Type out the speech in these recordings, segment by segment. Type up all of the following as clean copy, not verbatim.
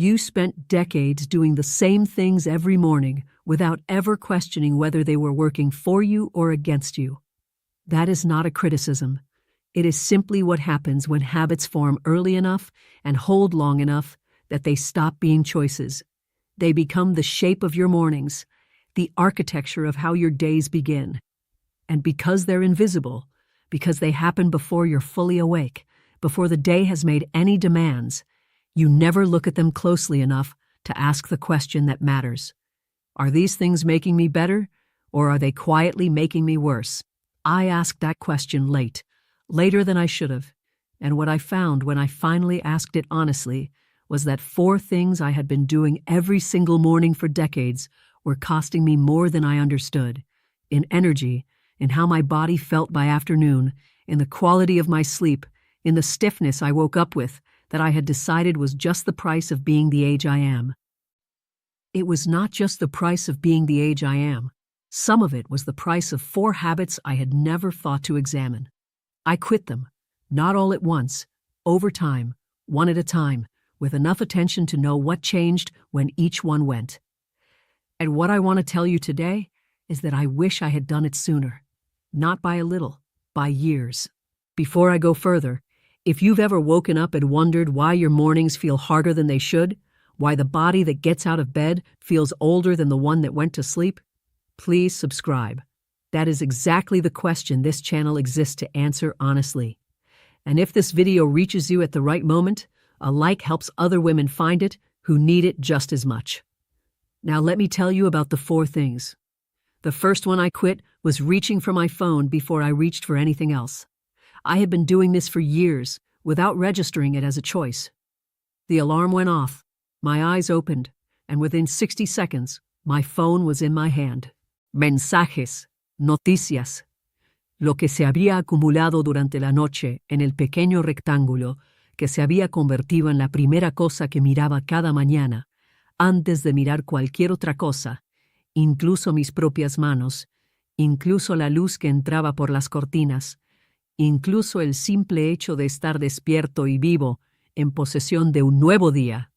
You spent decades doing the same things every morning without ever questioning whether they were working for you or against you. That is not a criticism. It is simply what happens when habits form early enough and hold long enough that they stop being choices. They become the shape of your mornings, the architecture of how your days begin. And because they're invisible, because they happen before you're fully awake, before the day has made any demands, you never look at them closely enough to ask the question that matters. Are these things making me better, or are they quietly making me worse? I asked that question later than I should have, and what I found when I finally asked it honestly was that 4 things I had been doing every single morning for decades were costing me more than I understood, in energy, in how my body felt by afternoon, in the quality of my sleep, in the stiffness I woke up with, that I had decided was just the price of being the age I am. It was not just the price of being the age I am. Some of it was the price of 4 habits I had never thought to examine. I quit them, not all at once, over time, one at a time, with enough attention to know what changed when each one went. And what I want to tell you today is that I wish I had done it sooner. Not by a little, by years. Before I go further, if you've ever woken up and wondered why your mornings feel harder than they should, why the body that gets out of bed feels older than the one that went to sleep, please subscribe. That is exactly the question this channel exists to answer honestly. And if this video reaches you at the right moment, a like helps other women find it who need it just as much. Now let me tell you about the 4 things. The first one I quit was reaching for my phone before I reached for anything else. I had been doing this for years, without registering it as a choice. The alarm went off, my eyes opened, and within 60 seconds, my phone was in my hand. Mensajes, noticias, lo que se había acumulado durante la noche en el pequeño rectángulo que se había convertido en la primera cosa que miraba cada mañana, antes de mirar cualquier otra cosa, incluso mis propias manos, incluso la luz que entraba por las cortinas, incluso el simple hecho de estar despierto y vivo, en posesión de un nuevo día.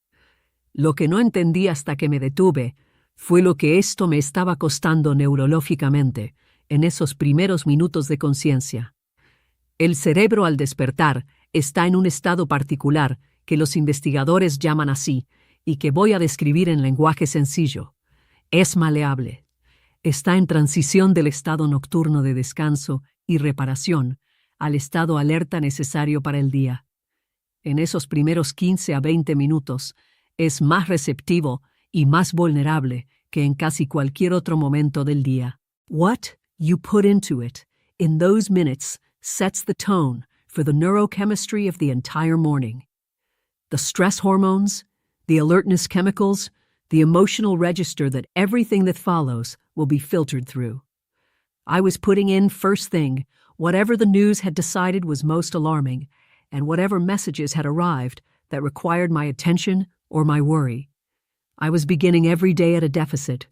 Lo que no entendí hasta que me detuve fue lo que esto me estaba costando neurológicamente en esos primeros minutos de conciencia. El cerebro al despertar está en un estado particular que los investigadores llaman así y que voy a describir en lenguaje sencillo. Es maleable. Está en transición del estado nocturno de descanso y reparación al estado alerta necesario para el día. En esos primeros 15 a 20 minutos es más receptivo y más vulnerable que en casi cualquier otro momento del día. What you put into it in those minutes sets the tone for the neurochemistry of the entire morning. The stress hormones, the alertness chemicals, the emotional register that everything that follows will be filtered through. I was putting in first thing whatever the news had decided was most alarming and whatever messages had arrived that required my attention or my worry. I was beginning every day at a deficit,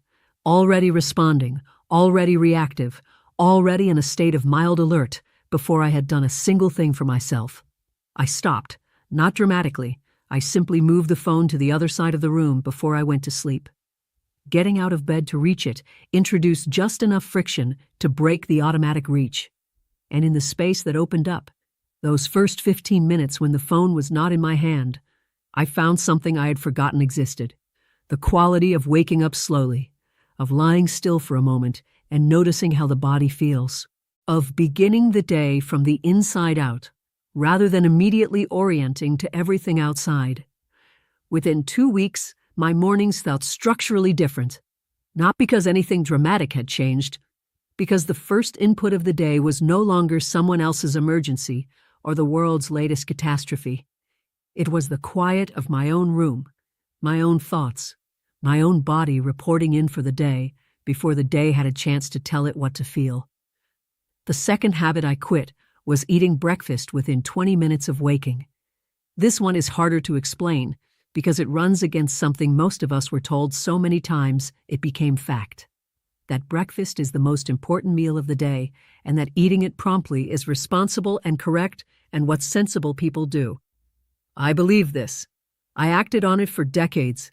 already responding, already reactive, already in a state of mild alert before I had done a single thing for myself. I stopped, not dramatically. I simply moved the phone to the other side of the room before I went to sleep. Getting out of bed to reach it introduced just enough friction to break the automatic reach. And in the space that opened up, those first 15 minutes when the phone was not in my hand, I found something I had forgotten existed. The quality of waking up slowly, of lying still for a moment and noticing how the body feels, of beginning the day from the inside out, rather than immediately orienting to everything outside. Within 2 weeks, my mornings felt structurally different, not because anything dramatic had changed, because the first input of the day was no longer someone else's emergency or the world's latest catastrophe. It was the quiet of my own room, my own thoughts, my own body reporting in for the day before the day had a chance to tell it what to feel. The second habit I quit was eating breakfast within 20 minutes of waking. This one is harder to explain because it runs against something most of us were told so many times it became fact. That breakfast is the most important meal of the day and that eating it promptly is responsible and correct and what sensible people do. I believed this. I acted on it for decades,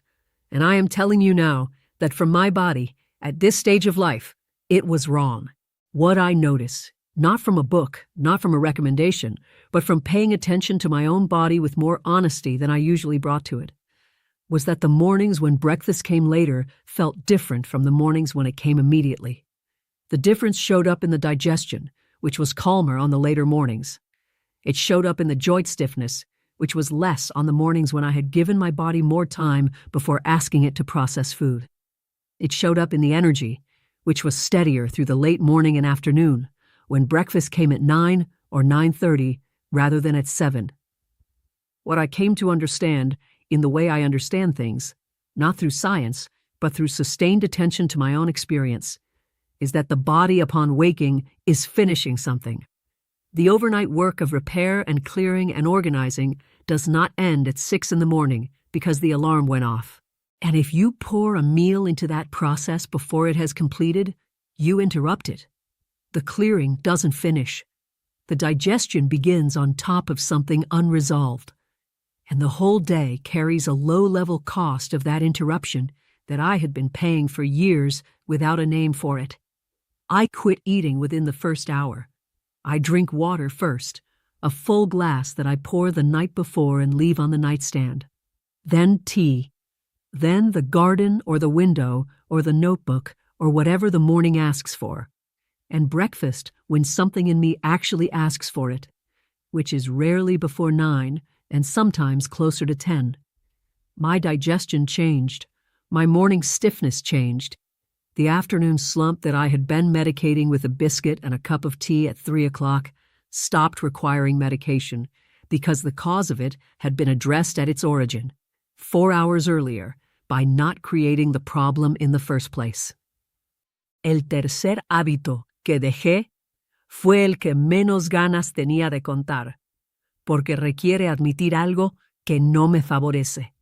and I am telling you now that for my body, at this stage of life, it was wrong. What I notice, not from a book, not from a recommendation, but from paying attention to my own body with more honesty than I usually brought to it, was that the mornings when breakfast came later felt different from the mornings when it came immediately. The difference showed up in the digestion, which was calmer on the later mornings. It showed up in the joint stiffness, which was less on the mornings when I had given my body more time before asking it to process food. It showed up in the energy, which was steadier through the late morning and afternoon, when breakfast came at 9 or 9:30 rather than at 7. What I came to understand, in the way I understand things, not through science, but through sustained attention to my own experience, is that the body upon waking is finishing something. The overnight work of repair and clearing and organizing does not end at 6 in the morning because the alarm went off. And if you pour a meal into that process before it has completed, you interrupt it. The clearing doesn't finish. The digestion begins on top of something unresolved. And the whole day carries a low-level cost of that interruption that I had been paying for years without a name for it. I quit eating within the first hour. I drink water first, a full glass that I pour the night before and leave on the nightstand. Then tea. Then the garden or the window or the notebook or whatever the morning asks for. And breakfast when something in me actually asks for it, which is rarely before 9 and sometimes closer to 10. My digestion changed. My morning stiffness changed. The afternoon slump that I had been medicating with a biscuit and a cup of tea at 3 o'clock stopped requiring medication because the cause of it had been addressed at its origin, 4 hours earlier, by not creating the problem in the first place. El tercer hábito que dejé fue el que menos ganas tenía de contar, porque requiere admitir algo que no me favorece.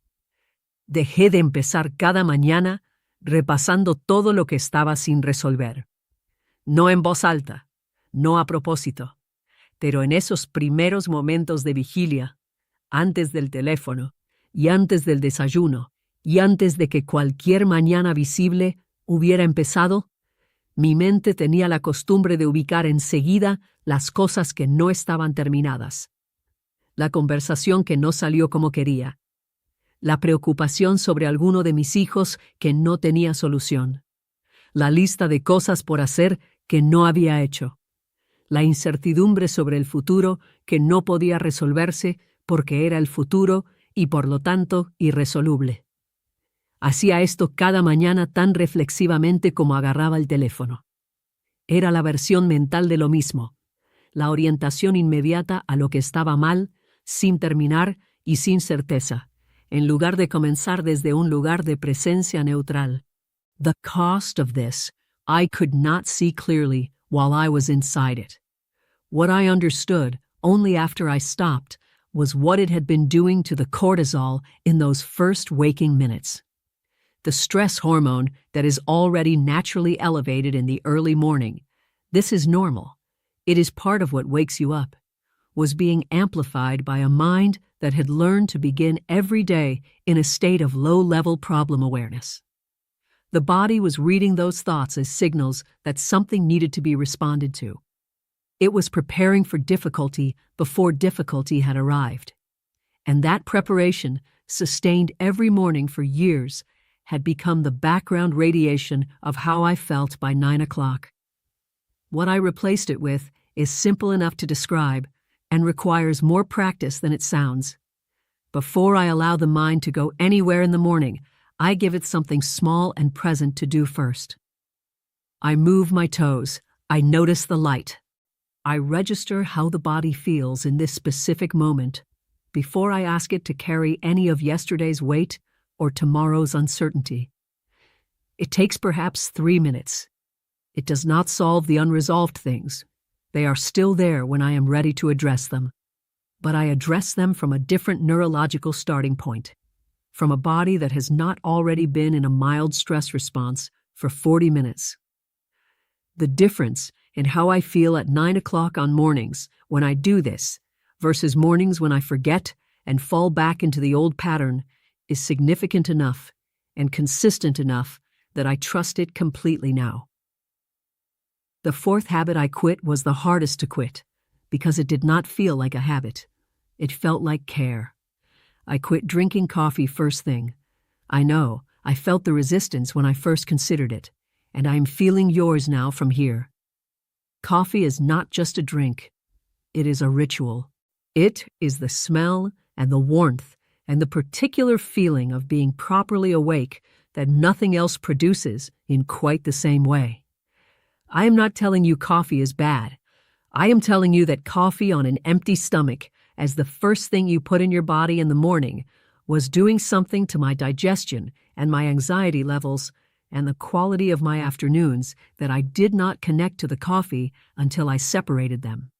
Dejé de empezar cada mañana repasando todo lo que estaba sin resolver. No en voz alta, no a propósito, pero en esos primeros momentos de vigilia, antes del teléfono y antes del desayuno y antes de que cualquier mañana visible hubiera empezado, mi mente tenía la costumbre de ubicar enseguida las cosas que no estaban terminadas. La conversación que no salió como quería. La preocupación sobre alguno de mis hijos que no tenía solución. La lista de cosas por hacer que no había hecho. La incertidumbre sobre el futuro que no podía resolverse porque era el futuro y por lo tanto irresoluble. Hacía esto cada mañana tan reflexivamente como agarraba el teléfono. Era la versión mental de lo mismo, la orientación inmediata a lo que estaba mal, sin terminar y sin certeza, en lugar de comenzar desde un lugar de presencia neutral. The cost of this I could not see clearly while I was inside it. What I understood only after I stopped was what it had been doing to the cortisol in those first waking minutes. The stress hormone that is already naturally elevated in the early morning, this is normal, it is part of what wakes you up, was being amplified by a mind that had learned to begin every day in a state of low-level problem awareness. The body was reading those thoughts as signals that something needed to be responded to. It was preparing for difficulty before difficulty had arrived. And that preparation, sustained every morning for years, had become the background radiation of how I felt by 9 o'clock. What I replaced it with is simple enough to describe and requires more practice than it sounds. Before I allow the mind to go anywhere in the morning, I give it something small and present to do first. I move my toes. I notice the light. I register how the body feels in this specific moment before I ask it to carry any of yesterday's weight or tomorrow's uncertainty. It takes perhaps 3 minutes. It does not solve the unresolved things. They are still there when I am ready to address them. But I address them from a different neurological starting point, from a body that has not already been in a mild stress response for 40 minutes. The difference in how I feel at 9 o'clock on mornings when I do this versus mornings when I forget and fall back into the old pattern is significant enough and consistent enough that I trust it completely now. The fourth habit I quit was the hardest to quit because it did not feel like a habit. It felt like care. I quit drinking coffee first thing. I know, I felt the resistance when I first considered it, and I am feeling yours now from here. Coffee is not just a drink. It is a ritual. It is the smell and the warmth and the particular feeling of being properly awake that nothing else produces in quite the same way. I am not telling you coffee is bad. I am telling you that coffee on an empty stomach, as the first thing you put in your body in the morning, was doing something to my digestion and my anxiety levels and the quality of my afternoons that I did not connect to the coffee until I separated them.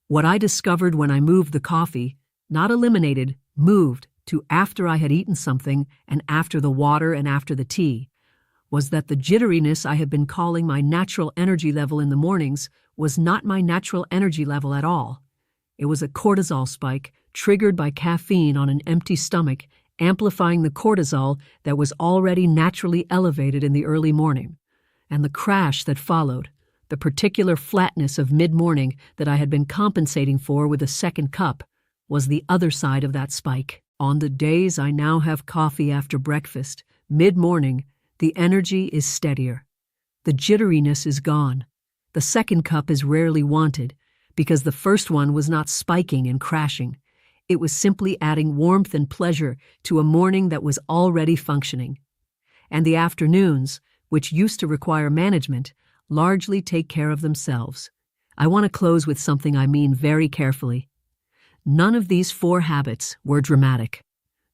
What I discovered when I moved the coffee, not eliminated, moved to after I had eaten something and after the water and after the tea, was that the jitteriness I had been calling my natural energy level in the mornings was not my natural energy level at all. It was a cortisol spike triggered by caffeine on an empty stomach, amplifying the cortisol that was already naturally elevated in the early morning. And the crash that followed, the particular flatness of mid-morning that I had been compensating for with a second cup, was the other side of that spike. On the days I now have coffee after breakfast, mid-morning, the energy is steadier. The jitteriness is gone. The second cup is rarely wanted because the first one was not spiking and crashing. It was simply adding warmth and pleasure to a morning that was already functioning. And the afternoons, which used to require management, largely take care of themselves. I want to close with something I mean very carefully. None of these 4 habits were dramatic.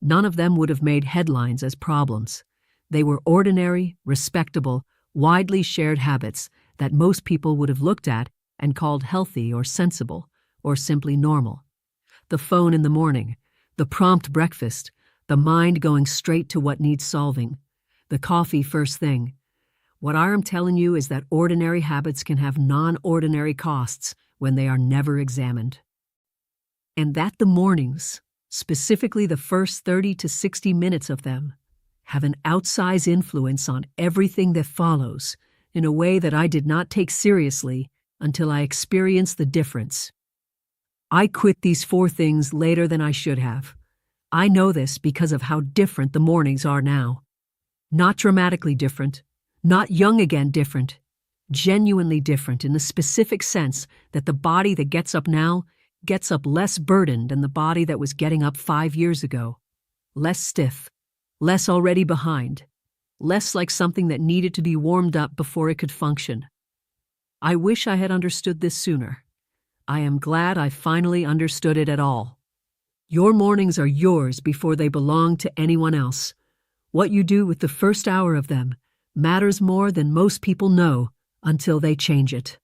None of them would have made headlines as problems. They were ordinary, respectable, widely shared habits that most people would have looked at and called healthy or sensible, or simply normal. The phone in the morning, the prompt breakfast, the mind going straight to what needs solving, the coffee first thing. What I am telling you is that ordinary habits can have non-ordinary costs when they are never examined. And that the mornings, specifically the first 30 to 60 minutes of them, have an outsized influence on everything that follows in a way that I did not take seriously until I experienced the difference. I quit these 4 things later than I should have. I know this because of how different the mornings are now. Not dramatically different, not young again different, genuinely different in the specific sense that the body that gets up now gets up less burdened than the body that was getting up 5 years ago. Less stiff, less already behind, less like something that needed to be warmed up before it could function. I wish I had understood this sooner. I am glad I finally understood it at all. Your mornings are yours before they belong to anyone else. What you do with the first hour of them matters more than most people know until they change it.